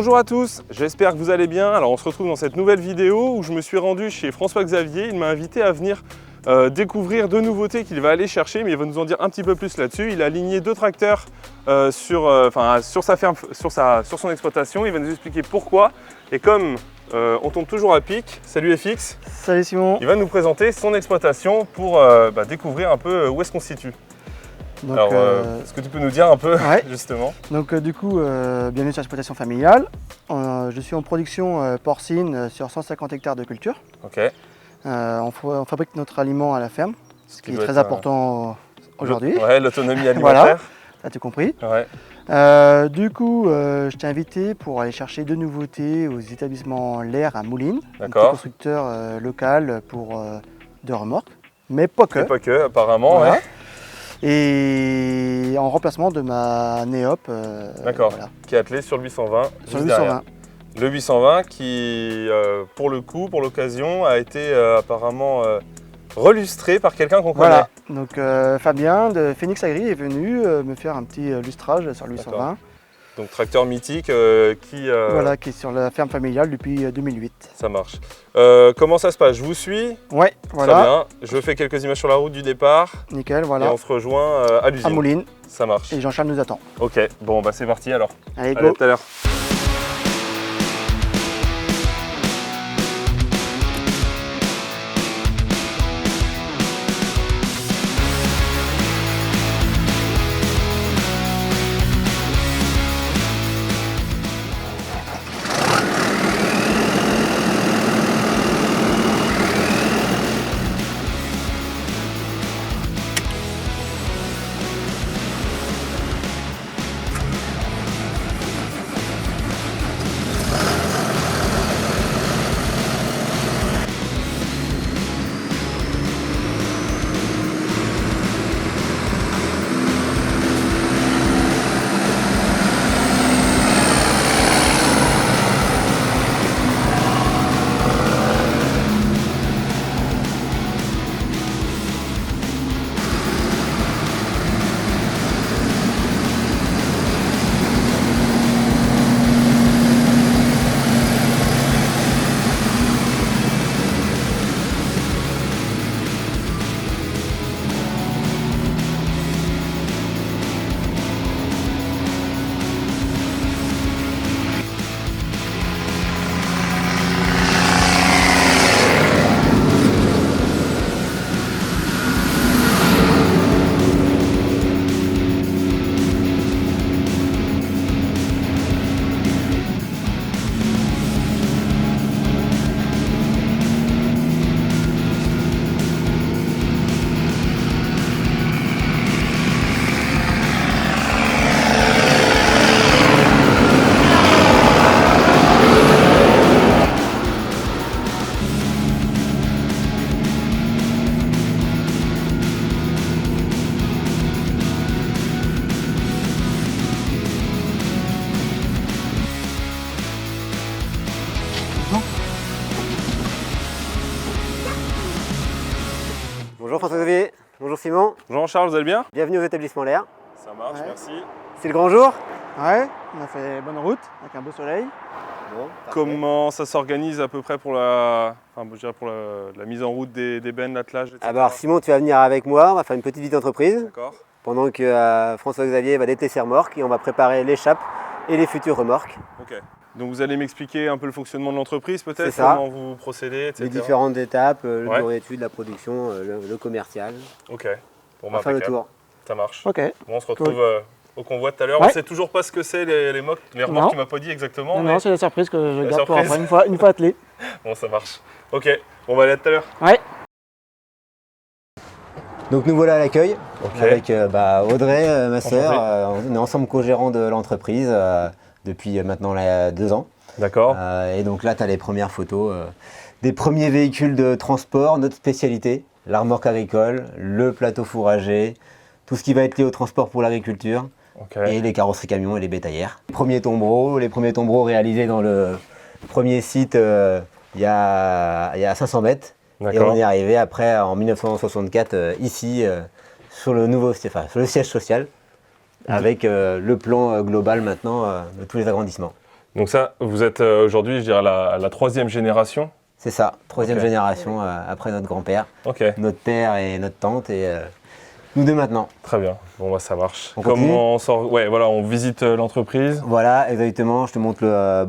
Bonjour à tous, j'espère que vous allez bien. Alors on se retrouve dans cette nouvelle vidéo où je me suis rendu chez François Xavier. Il m'a invité à venir découvrir deux nouveautés qu'il va aller chercher, mais il va nous en dire un petit peu plus là-dessus. Il a aligné deux tracteurs sur sa ferme, sur son exploitation. Il va nous expliquer pourquoi. Et comme on tombe toujours à pic, salut FX. Salut Simon. Il va nous présenter son exploitation pour découvrir un peu où est-ce qu'on se situe. Donc, alors, est-ce que tu peux nous dire un peu, ouais. justement? Donc bienvenue sur l'exploitation familiale. Je suis en production porcine sur 150 hectares de culture. Ok. On fabrique notre aliment à la ferme, ce qui est très important aujourd'hui. Ouais, l'autonomie alimentaire. Voilà, t'as tout compris. Ouais. Je t'ai invité pour aller chercher deux nouveautés aux établissements L'Air à Moulines, un petit constructeur local pour de remorques, mais pas que. Mais pas que, apparemment, voilà. Ouais. Et en remplacement de ma Neop. D'accord, voilà. qui est attelé sur le 820. Sur le 820. Le 820 qui, pour le coup, pour l'occasion, a été apparemment relustré par quelqu'un qu'on connaît. Voilà, donc Fabien de Phoenix Agri est venu me faire un petit lustrage sur le 820. Donc tracteur mythique qui est sur la ferme familiale depuis 2008. Ça marche. Comment ça se passe? Je vous suis? Ouais, voilà. Très bien. Je fais quelques images sur la route du départ. Nickel, voilà. Et on se rejoint à l'usine. À Moulines. Ça marche. Et Jean-Charles nous attend. Ok, bon bah c'est parti alors. Allez, go. Allez, à tout à l'heure. Bonjour François-Xavier, bonjour Simon. Jean-Charles, vous allez bien? Bienvenue aux établissements L'Air. Ça marche, Ouais. merci. C'est le grand jour. Ouais, on a fait bonne route avec un beau soleil. Bon, Comment ça s'organise à peu près pour la mise en route des bennes, l'attelage, etc. alors Simon, tu vas venir avec moi, on va faire une petite visite d'entreprise. D'accord. Pendant que François-Xavier va dételer ses remorques et on va préparer l'échappe et les futures remorques. Ok. Donc vous allez m'expliquer un peu le fonctionnement de l'entreprise peut-être, C'est ça. comment vous procédez, etc. Les différentes étapes, le Ouais. bureau d'études, la production, le commercial. Ok. Bon, On va faire le tour. Ça marche. Ok. Bon, on se retrouve au convoi tout à l'heure. Ouais. On sait toujours pas ce que c'est les remorques, Non. tu m'as pas dit exactement. Non, mais... c'est la surprise que je La garde pour surprise. après, une fois attelé. Bon, ça marche. Ok. Bon, on va aller à tout à l'heure. Ouais. Donc nous voilà à l'accueil Ok. avec Audrey, ma sœur. Enchanté. On est ensemble co-gérants de l'entreprise depuis maintenant 2 ans. D'accord. Et donc là, tu as les premières photos des premiers véhicules de transport, notre spécialité, la remorque agricole, le plateau fourrager, tout ce qui va être lié au transport pour l'agriculture, Ok. et les carrosseries camions et les bétaillères. Les premiers tombereaux réalisés dans le premier site il y a 500 mètres. Et D'accord. on est arrivé après en 1964 ici sur le siège social avec le plan global maintenant de tous les agrandissements. Donc ça, vous êtes aujourd'hui, je dirais, la troisième génération. C'est ça, troisième génération après notre grand-père, notre père et notre tante et nous deux maintenant. Très bien, bon bah ça marche. Comment on sort? Ouais, voilà, on visite l'entreprise. Voilà, exactement, je te montre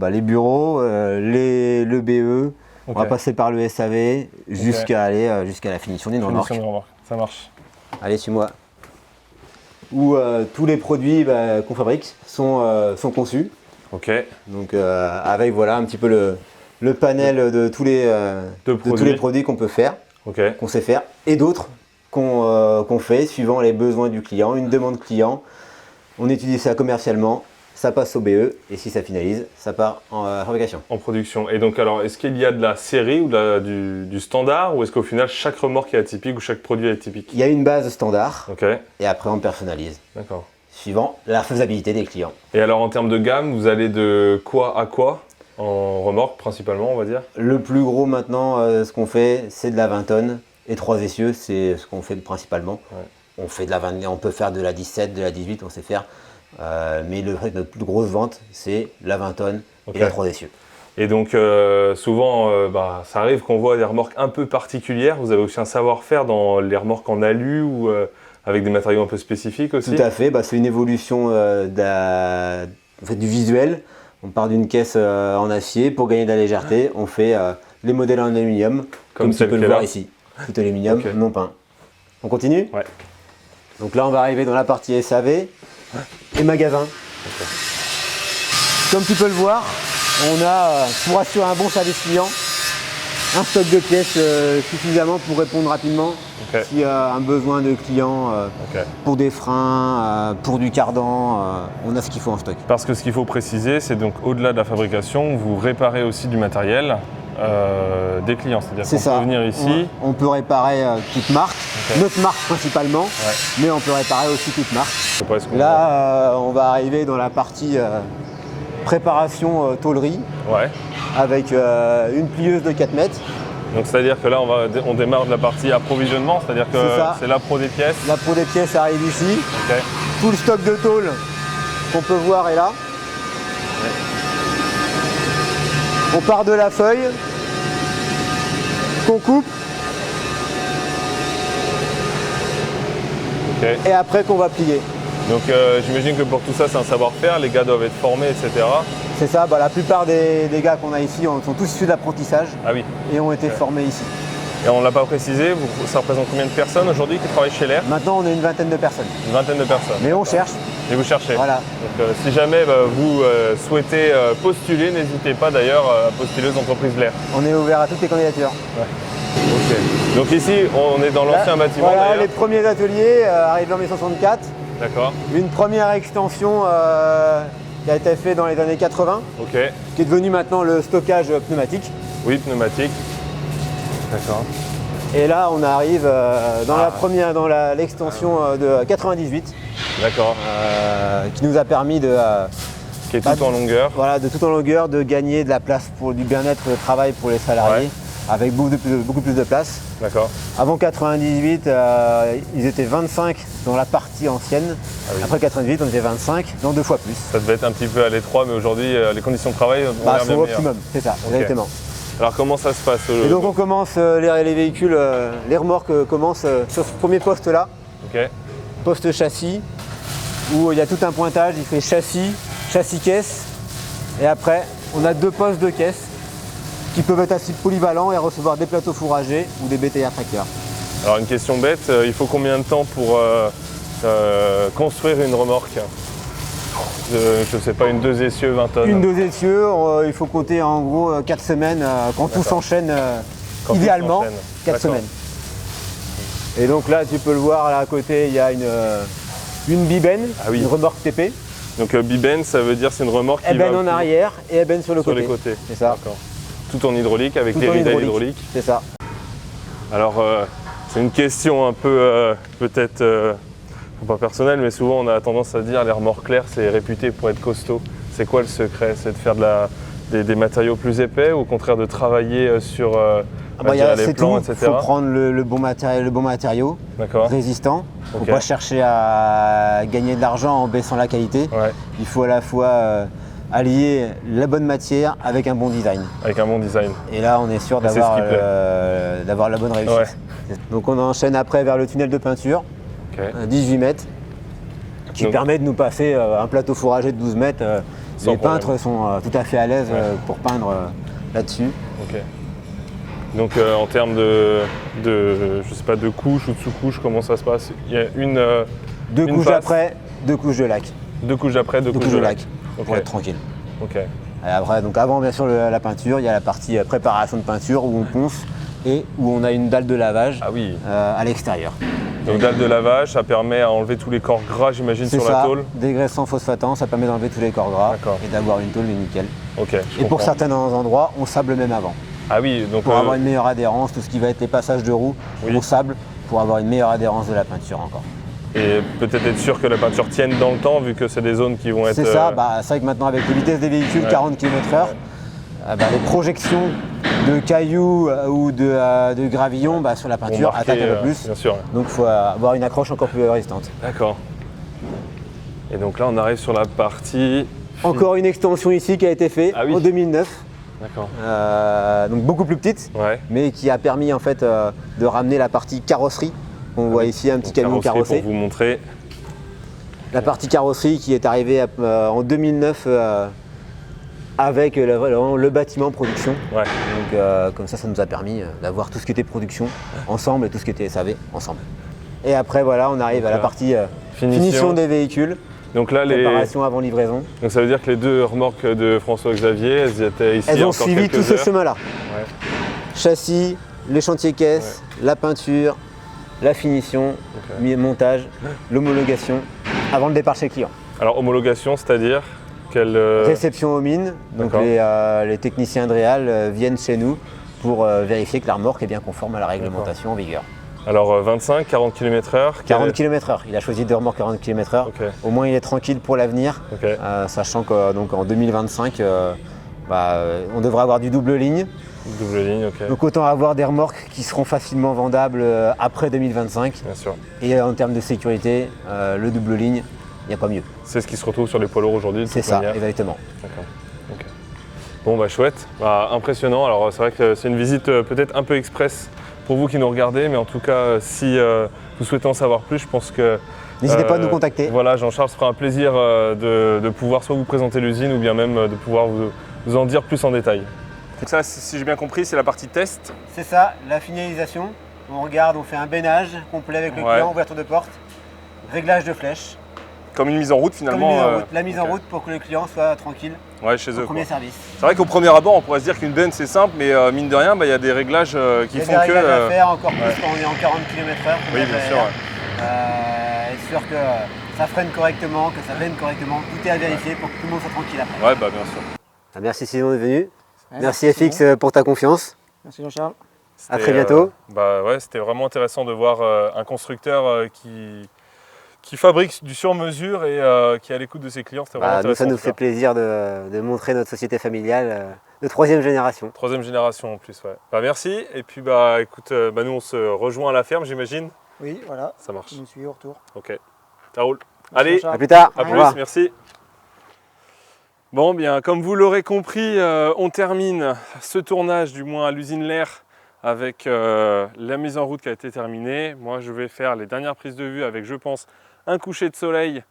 les bureaux, le BE, on va passer par le SAV jusqu'à aller jusqu'à la finition d'une remorque. Ça marche. Allez, suis-moi. Où tous les produits qu'on fabrique sont conçus. Ok. Donc avec voilà un petit peu le panel de tous les produits qu'on peut faire, qu'on sait faire, et d'autres qu'on fait suivant les besoins du client, une demande client. On étudie ça commercialement, ça passe au BE, et si ça finalise, ça part en fabrication. En production. Et donc alors, est-ce qu'il y a de la série ou du standard, ou est-ce qu'au final chaque remorque est atypique ou chaque produit est atypique? Il y a une base standard, et après on personnalise. D'accord. Suivant la faisabilité des clients. Et alors en termes de gamme, vous allez de quoi à quoi? En remorque principalement, on va dire? Le plus gros maintenant, ce qu'on fait, c'est de la 20 tonnes et 3 essieux, c'est ce qu'on fait principalement. On fait de la 20, on peut faire de la 17, de la 18, on sait faire. Mais notre plus grosse vente, c'est la 20 tonnes et la 3 essieux. Et donc souvent, ça arrive qu'on voit des remorques un peu particulières. Vous avez aussi un savoir-faire dans les remorques en alu ou avec des matériaux un peu spécifiques aussi? Tout à fait, c'est une évolution du visuel. On part d'une caisse en acier pour gagner de la légèreté. On fait les modèles en aluminium, comme tu peux le voir ici. Tout aluminium, non peint. On continue? Ouais. Donc là, on va arriver dans la partie SAV et magasin. Comme tu peux le voir, on a, pour assurer un bon service client, un stock de pièces suffisamment pour répondre rapidement s'il y a un besoin de client pour des freins, pour du cardan, on a ce qu'il faut en stock. Parce que ce qu'il faut préciser, c'est donc au-delà de la fabrication, vous réparez aussi du matériel des clients. C'est-à-dire qu'on peut venir ici. On peut réparer toute marque, notre marque principalement, mais on peut réparer aussi toute marque. Là, on va arriver dans la partie préparation tôlerie. Avec une plieuse de 4 mètres. Donc c'est-à-dire que là on démarre de la partie approvisionnement, c'est-à-dire que c'est l'appro des pièces. L'appro des pièces arrive ici. Tout le stock de tôle qu'on peut voir est là. On part de la feuille qu'on coupe. Et après qu'on va plier. Donc j'imagine que pour tout ça c'est un savoir-faire, les gars doivent être formés, etc. C'est ça, la plupart des gars qu'on a ici sont tous issus d'apprentissage et ont été formés ici. Et on ne l'a pas précisé, ça représente combien de personnes aujourd'hui qui travaillent chez Lehr? Maintenant on est une vingtaine de personnes. Une vingtaine de personnes. Mais on cherche. Et vous cherchez. Voilà. Donc si jamais vous souhaitez postuler, n'hésitez pas d'ailleurs à postuler aux entreprises Lehr. On est ouvert à toutes les candidatures. Donc ici on est dans l'ancien bâtiment. Voilà les premiers ateliers arrivés en 1964. D'accord. Une première extension qui a été faite dans les années 80, qui est devenu maintenant le stockage pneumatique. Oui, pneumatique. D'accord. Et là, on arrive dans l'extension de 98. D'accord. Qui nous a permis de... qui est tout en longueur. Voilà, de tout en longueur, de gagner de la place pour du bien-être de travail pour les salariés. Avec beaucoup plus de place. D'accord. Avant 98, ils étaient 25 dans la partie ancienne. Après 98, on était 25, donc 2 fois plus. Ça devait être un petit peu à l'étroit, mais aujourd'hui, les conditions de travail sont au optimum, c'est ça, exactement. Alors comment ça se passe? Et donc on commence, les véhicules, les remorques commencent sur ce premier poste-là. Poste châssis, où il y a tout un pointage, il fait châssis-caisse. Et après, on a 2 postes de caisse qui peuvent être assez polyvalents et recevoir des plateaux fourragés ou des BTR tracteurs. Alors une question bête, il faut combien de temps pour construire une remorque? Je ne sais pas, une 2 essieux 20 tonnes? Une 2 essieux, il faut compter en gros 4 semaines quand tout s'enchaîne idéalement, 4 semaines. Et donc là tu peux le voir là à côté, il y a une bibène, une remorque TP. Donc bibène, ça veut dire c'est une remorque qui va en arrière et ébène sur le côté. Les côtés. C'est ça. Tout en hydraulique avec les ridelles hydrauliques. C'est ça. Alors c'est une question un peu peut-être pas personnelle, mais souvent on a tendance à dire les remorques Lehr c'est réputé pour être costaud. C'est quoi le secret? C'est de faire des matériaux plus épais ou au contraire de travailler sur les plans, etc. Il faut prendre le bon matériau résistant. Il ne faut pas chercher à gagner de l'argent en baissant la qualité. Il faut à la fois allier la bonne matière avec un bon design. Avec un bon design. Et là, on est sûr d'avoir la bonne réussite. Ouais. Donc on enchaîne après vers le tunnel de peinture, 18 mètres, qui permet de nous passer un plateau fourragé de 12 mètres. Les peintres sont tout à fait à l'aise pour peindre là-dessus. Okay. Donc en termes de je sais pas, de couches ou de sous-couches, comment ça se passe? Il y a deux couches après, 2 couches de lac. 2 couches après, 2 couches de lac. Pour être tranquille. Ok. Et après, donc avant bien sûr la peinture, il y a la partie préparation de peinture où on ponce et où on a une dalle de lavage à l'extérieur. Donc dalle de lavage, ça permet à enlever tous les corps gras, j'imagine, sur la tôle. Dégraissant phosphatant, ça permet d'enlever tous les corps gras et d'avoir une tôle nickel. Okay, et pour certains endroits, on sable même avant. Ah oui, donc pour avoir une meilleure adhérence, tout ce qui va être les passages de roues, on sable pour avoir une meilleure adhérence de la peinture encore. Et peut-être être sûr que la peinture tienne dans le temps, vu que c'est des zones qui vont être... C'est ça, c'est vrai que maintenant avec les vitesses des véhicules, 40 km/h, les projections de cailloux ou de gravillons sur la peinture attaquent un peu plus. Bien sûr. Donc il faut avoir une accroche encore plus résistante. D'accord. Et donc là on arrive sur la partie... Encore une extension ici qui a été faite en 2009. D'accord. Donc beaucoup plus petite, mais qui a permis en fait de ramener la partie carrosserie. On voit ici un petit camion carrossé. Pour vous montrer. La partie carrosserie qui est arrivée en 2009 avec le bâtiment production. Donc comme ça nous a permis d'avoir tout ce qui était production ensemble et tout ce qui était SAV ensemble. Et après voilà, on arrive à la partie finition des véhicules. Donc là, préparation avant livraison. Donc ça veut dire que les 2 remorques de François-Xavier, elles étaient ici. Elles ont suivi tout ce chemin-là. Châssis, les chantiers caisses, la peinture, la finition, montage, l'homologation, avant le départ chez le client. Alors homologation, c'est-à-dire quelle... Réception aux mines. Donc les techniciens Dreal viennent chez nous pour vérifier que la remorque est bien conforme à la réglementation en vigueur. Alors 25, 40 km/h 40 km/h. Il a choisi de remorques 40 km/h. Au moins il est tranquille pour l'avenir, sachant qu'en 2025, on devrait avoir du double ligne. Double ligne, Donc autant avoir des remorques qui seront facilement vendables après 2025. Bien sûr. Et en termes de sécurité, le double ligne, il n'y a pas mieux. C'est ce qui se retrouve sur les poids lourds aujourd'hui. C'est ça, exactement. D'accord. Bon chouette, impressionnant. Alors c'est vrai que c'est une visite peut-être un peu express pour vous qui nous regardez, mais en tout cas, si vous souhaitez en savoir plus, je pense que... N'hésitez pas à nous contacter. Voilà, Jean-Charles se fera un plaisir de pouvoir soit vous présenter l'usine ou bien même de pouvoir vous en dire plus en détail. Donc ça, si j'ai bien compris, c'est la partie test. C'est ça, la finalisation. On regarde, on fait un bénage complet avec le client, ouverture de porte, réglage de flèche. Comme une mise en route finalement. Comme une mise en route. La mise en route pour que le client soit tranquille. Chez eux. Premier service. C'est vrai qu'au premier abord, on pourrait se dire qu'une benne c'est simple, mais mine de rien, il y a des réglages qui font que... Il y a des réglages à faire, encore plus quand on est en 40 km/h. Oui, bien sûr. Être sûr que ça freine correctement, que ça veine correctement. Tout est à vérifier pour que tout le monde soit tranquille après. Ouais, bien sûr. Merci Simon d'être venu. Merci FX pour ta confiance. Merci Jean-Charles. À très bientôt. C'était vraiment intéressant de voir un constructeur qui fabrique du sur-mesure et qui est à l'écoute de ses clients. C'était vraiment intéressant. Ça nous fait plaisir de montrer notre société familiale de 3e génération. 3e génération en plus, merci. Et puis écoute, nous on se rejoint à la ferme, j'imagine. Oui, voilà. Ça marche. Je me suis au retour. Ok, ça roule. Allez, à plus tard. À plus, merci. Bon, bien, comme vous l'aurez compris, on termine ce tournage, du moins à l'usine Lair, avec la mise en route qui a été terminée. Moi, je vais faire les dernières prises de vue avec, je pense, un coucher de soleil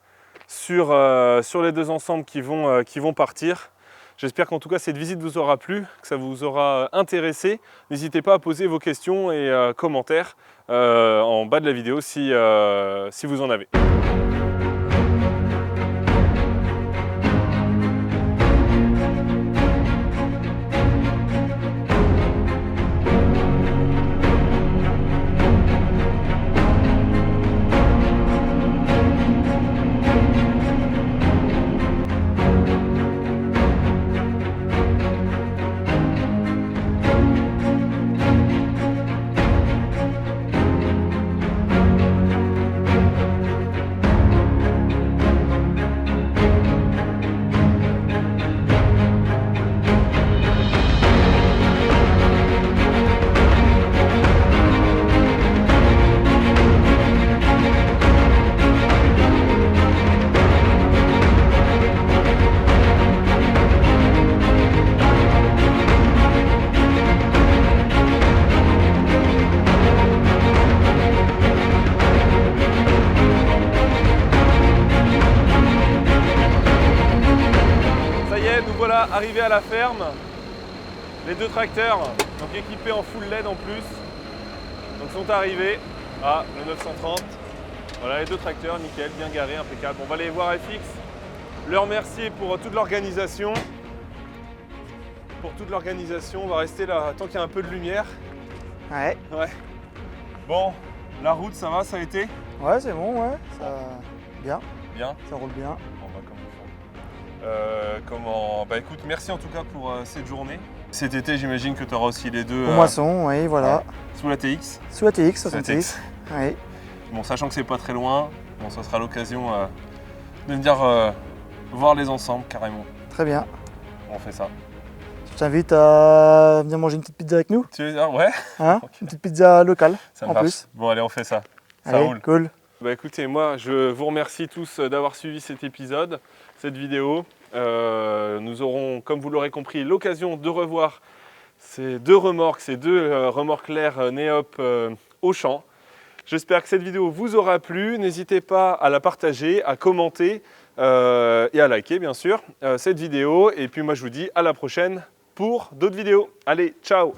sur les 2 ensembles qui vont partir. J'espère qu'en tout cas cette visite vous aura plu, que ça vous aura intéressé. N'hésitez pas à poser vos questions et commentaires en bas de la vidéo si vous en avez. arrivés à la ferme. Les 2 tracteurs, donc équipés en full LED en plus, donc sont arrivés. Ah, le 930. Voilà les 2 tracteurs, nickel, bien garés, impeccable. On va aller voir FX, leur remercier pour toute l'organisation. On va rester là tant qu'il y a un peu de lumière. Ouais. Bon, la route, ça va, ça a été? Ouais, c'est bon, ouais. Ça... Bien. Bien. Ça roule bien. Bon, bah, Bah écoute, merci en tout cas pour cette journée. Cet été, j'imagine que tu auras aussi les 2... Au moisson, oui, voilà. Sous la TX. Sous la TX, 66. Oui. Bon, sachant que c'est pas très loin, bon, ça sera l'occasion de venir voir les ensembles carrément. Très bien. On fait ça. Je t'invite à venir manger une petite pizza avec nous. Tu veux dire? Ouais. Hein? Okay. Une petite pizza locale, ça en marche. plus. Bon, allez, on fait ça. Ça allez, roule. Cool. Bah écoutez, moi je vous remercie tous d'avoir suivi cet épisode, cette vidéo. Nous aurons, comme vous l'aurez compris, l'occasion de revoir ces 2 remorques, ces 2 remorques Leer Neop au champ. J'espère que cette vidéo vous aura plu. N'hésitez pas à la partager, à commenter et à liker bien sûr cette vidéo. Et puis moi je vous dis à la prochaine pour d'autres vidéos. Allez, ciao!